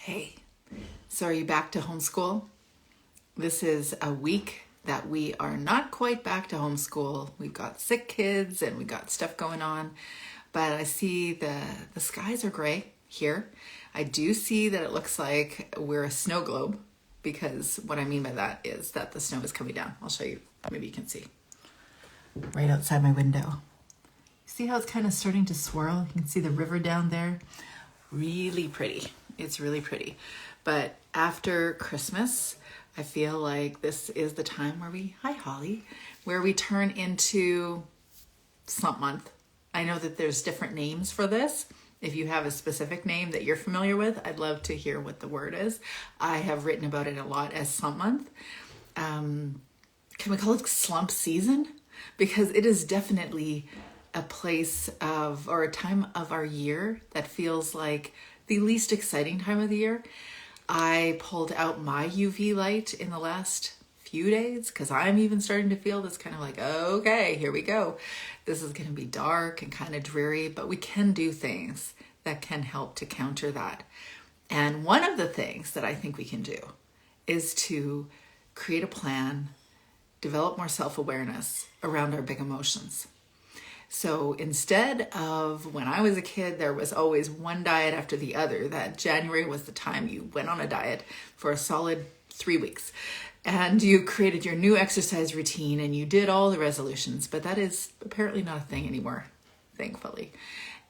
Hey, so are you back to homeschool? This is a week that we are not quite back to homeschool. We've got sick kids and we've got stuff going on, but I see the skies are gray here. I do see that it looks like we're a snow globe, because what I mean by that is that the snow is coming down. I'll show you, maybe you can see. Right outside my window. See how it's kind of starting to swirl? You can see the river down there. Really pretty. It's really pretty. But after Christmas, I feel like this is the time where hi Holly, where we turn into Slump month. I know that there's different names for this. If you have a specific name that you're familiar with, I'd love to hear what the word is. I have written about it a lot as Slump month. Can we call it slump season? Because it is definitely a place of, or a time of our year that feels like the least exciting time of the year. I pulled out my UV light in the last few days because I'm even starting to feel this kind of like, okay, here we go. This is going to be dark and kind of dreary, but we can do things that can help to counter that. And one of the things that I think we can do is to create a plan, develop more self-awareness around our big emotions. So instead of when I was a kid, there was always one diet after the other, that January was the time you went on a diet for a solid 3 weeks and you created your new exercise routine and you did all the resolutions, but that is apparently not a thing anymore, thankfully.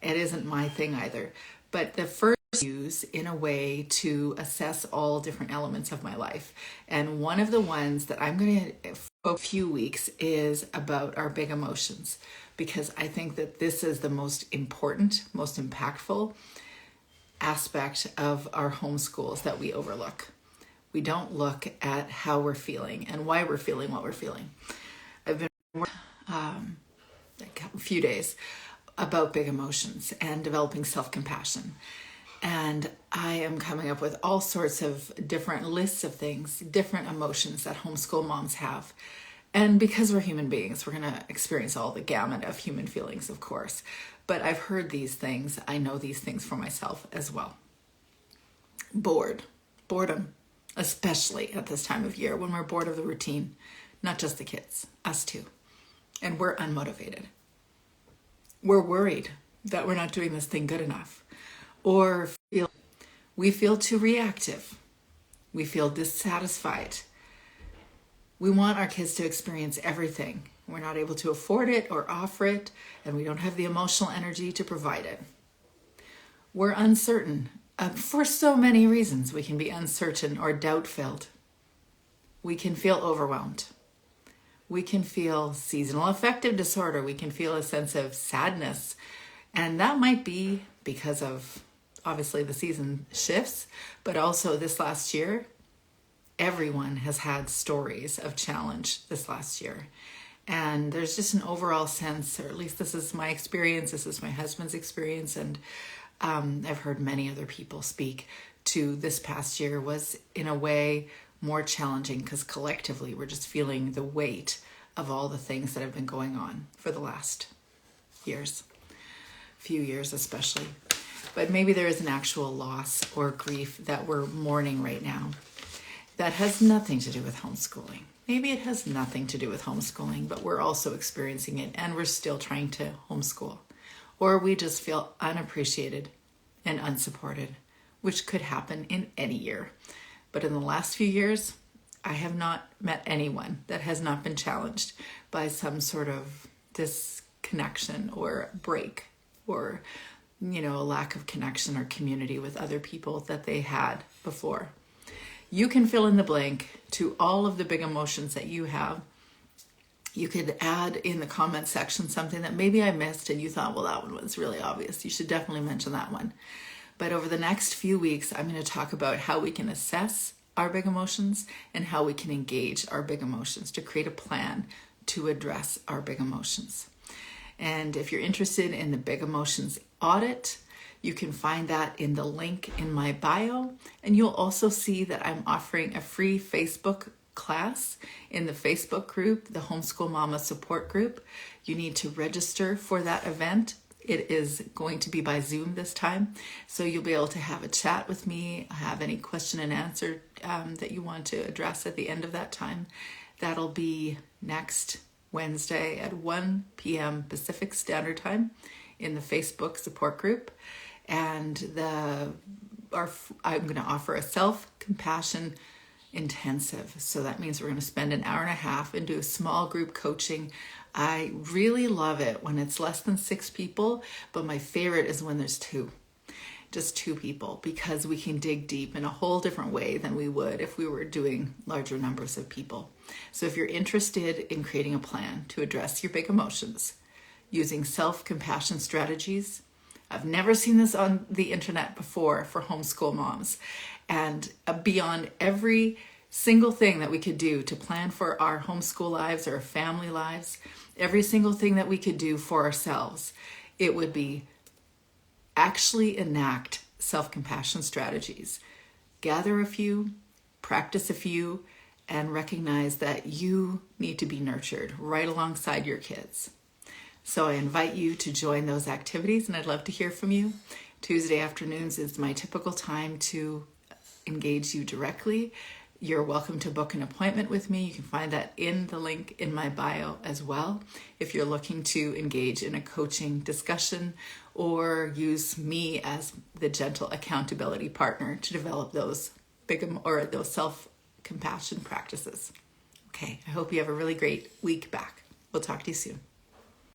It isn't my thing either. But the first use in a way to assess all different elements of my life. And one of the ones that I'm going to a few weeks is about our big emotions, because I think that this is the most important, most impactful aspect of our homeschools that we overlook. We don't look at how we're feeling and why we're feeling what we're feeling. I've been a few days about big emotions and developing self-compassion. And I am coming up with all sorts of different lists of things, different emotions that homeschool moms have. And because we're human beings, we're going to experience all the gamut of human feelings, of course. But I've heard these things. I know these things for myself as well. Boredom, especially at this time of year when we're bored of the routine. Not just the kids, us too. And we're unmotivated. We're worried that we're not doing this thing good enough. Or we feel too reactive. We feel dissatisfied. We want our kids to experience everything. We're not able to afford it or offer it, and we don't have the emotional energy to provide it. We're uncertain. For so many reasons, we can be uncertain or doubt-filled. We can feel overwhelmed. We can feel seasonal affective disorder. We can feel a sense of sadness. And that might be because of, obviously, the season shifts, but also this last year, everyone has had stories of challenge this last year. And there's just an overall sense, or at least this is my experience, this is my husband's experience, and I've heard many other people speak to this past year was in a way more challenging because collectively we're just feeling the weight of all the things that have been going on for the last few years especially. But maybe there is an actual loss or grief that we're mourning right now that has nothing to do with homeschooling. Maybe it has nothing to do with homeschooling, but we're also experiencing it and we're still trying to homeschool. Or we just feel unappreciated and unsupported, which could happen in any year. But in the last few years, I have not met anyone that has not been challenged by some sort of disconnection or break or, a lack of connection or community with other people that they had before. You can fill in the blank to all of the big emotions that you have. You could add in the comment section something that maybe I missed and you thought, well, that one was really obvious. You should definitely mention that one. But over the next few weeks, I'm going to talk about how we can assess our big emotions and how we can engage our big emotions to create a plan to address our big emotions. And if you're interested in the big emotions audit, you can find that in the link in my bio. And you'll also see that I'm offering a free Facebook class in the Facebook group, the Homeschool Mama Support Group. You need to register for that event. It is going to be by Zoom this time, so you'll be able to have a chat with me, have any question and answer that you want to address at the end of that time. That'll be next Wednesday at 1 p.m. Pacific Standard Time in the Facebook support group. And I'm going to offer a self-compassion intensive. So that means we're going to spend an hour and a half and do a small group coaching. I really love it when it's less than 6 people, but my favorite is when there's 2. Just 2 people, because we can dig deep in a whole different way than we would if we were doing larger numbers of people. So if you're interested in creating a plan to address your big emotions using self-compassion strategies, I've never seen this on the internet before for homeschool moms. And beyond every single thing that we could do to plan for our homeschool lives or family lives, every single thing that we could do for ourselves, it would be actually enact self-compassion strategies. Gather a few, practice a few, and recognize that you need to be nurtured right alongside your kids. So I invite you to join those activities, and I'd love to hear from you. Tuesday afternoons is my typical time to engage you directly. You're welcome to book an appointment with me. You can find that in the link in my bio as well. If you're looking to engage in a coaching discussion or use me as the gentle accountability partner to develop those those self-compassion practices. Okay, I hope you have a really great week back. We'll talk to you soon.